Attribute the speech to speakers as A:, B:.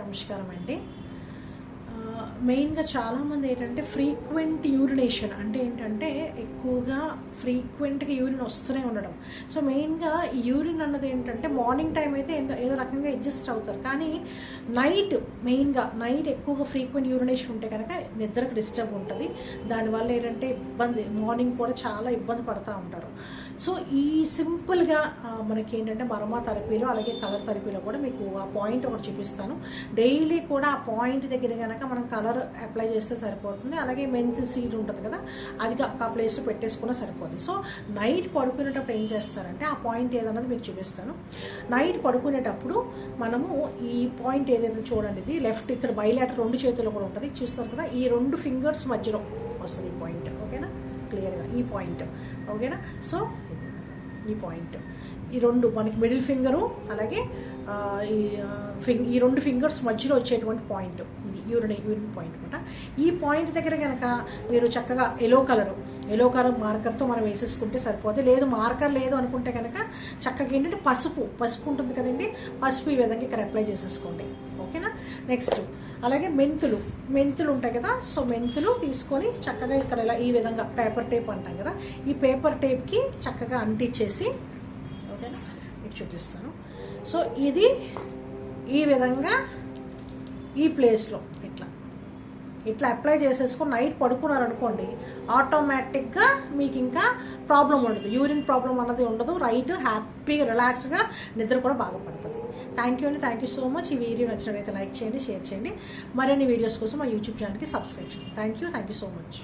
A: నమస్కారం అండి. మెయిన్గా చాలామంది ఏంటంటే ఫ్రీక్వెంట్ యూరినేషన్ అంటే ఏంటంటే ఎక్కువగా ఫ్రీక్వెంట్గా యూరిన్ వస్తూనే ఉండడం. సో మెయిన్గా ఈ యూరిన్ అన్నది ఏంటంటే మార్నింగ్ టైం అయితే ఏదో రకంగా అడ్జస్ట్ అవుతారు, కానీ నైట్ ఎక్కువగా ఫ్రీక్వెంట్ యూరినేషన్ ఉంటే కనుక నిద్రకు డిస్టర్బ్ ఉంటుంది. దానివల్ల ఏంటంటే మార్నింగ్ కూడా చాలా ఇబ్బంది పడుతూ ఉంటారు. సో ఈ సింపుల్గా మనకి ఏంటంటే మరమా థెరపీలో అలాగే కలర్ థెరపీలో కూడా మీకు ఆ పాయింట్ ఒకటి చూపిస్తాను. డైలీ కూడా ఆ పాయింట్ దగ్గర కనుక మనం కలర్ అప్లై చేస్తే సరిపోతుంది. అలాగే మెంతి సీడ్ ఉంటుంది కదా, అది ఆ ప్లేస్లో పెట్టేసుకున్నా సరిపోతుంది. సో నైట్ పడుకునేటప్పుడు ఏం చేస్తారంటే ఆ పాయింట్ ఏదన్నది మీకు చూపిస్తాను. నైట్ పడుకునేటప్పుడు మనము ఈ పాయింట్ ఏదైనా చూడండి, ఇది లెఫ్ట్ ఇక్కడ బైలాటర్ 2 చేతుల్లో కూడా ఉంటుంది, చూస్తారు కదా, ఈ 2 ఫింగర్స్ మధ్యలో వస్తుంది ఈ పాయింట్. ఓకేనా, క్లియర్గా ఈ పాయింట్. ఓకేనా, సో ఈ పాయింట్ ఈ 2 మనకి మిడిల్ ఫింగరు అలాగే ఈ 2 ఫింగర్స్ మధ్యలో వచ్చేటువంటి పాయింట్ ఇది యూరిన్ పాయింట్ అనమాట. ఈ పాయింట్ దగ్గర కనుక మీరు చక్కగా ఎల్లో కలర్ మార్కర్తో మనం వేసేసుకుంటే సరిపోతుంది. లేదు మార్కర్ లేదు అనుకుంటే కనుక చక్కగా ఏంటంటే పసుపు ఉంటుంది కదండి, పసుపు ఈ విధంగా ఇక్కడ అప్లై చేసేసుకోండి. ఓకేనా, నెక్స్ట్ అలాగే మెంతులు ఉంటాయి కదా, సో మెంతులు తీసుకొని చక్కగా ఇక్కడ ఇలా ఈ విధంగా పేపర్ టేప్ అంటాం కదా, ఈ పేపర్ టేప్కి చక్కగా అంటించేసి, ఓకేనా మీకు చూపిస్తాను. సో ఇది ఈ విధంగా ఈ ప్లేస్లో ఇట్లా అప్లై చేసేసుకొని నైట్ పడుకున్నారనుకోండి, ఆటోమేటిక్గా మీకు ఇంకా ప్రాబ్లం ఉండదు, యూరిన్ ప్రాబ్లం అన్నది ఉండదు. హ్యాపీగా రిలాక్స్గా నిద్ర కూడా బాగా పడుతుంది. Thank you so much. ఈ వీడియో నచ్చినట్లయితే లైక్ చేయండి, షేర్ చేయండి. మరిన్ని వీడియోస్ కోసం మా యూట్యూబ్ ఛానల్కి సబ్స్క్రైబ్ చేయండి. Thank you so much.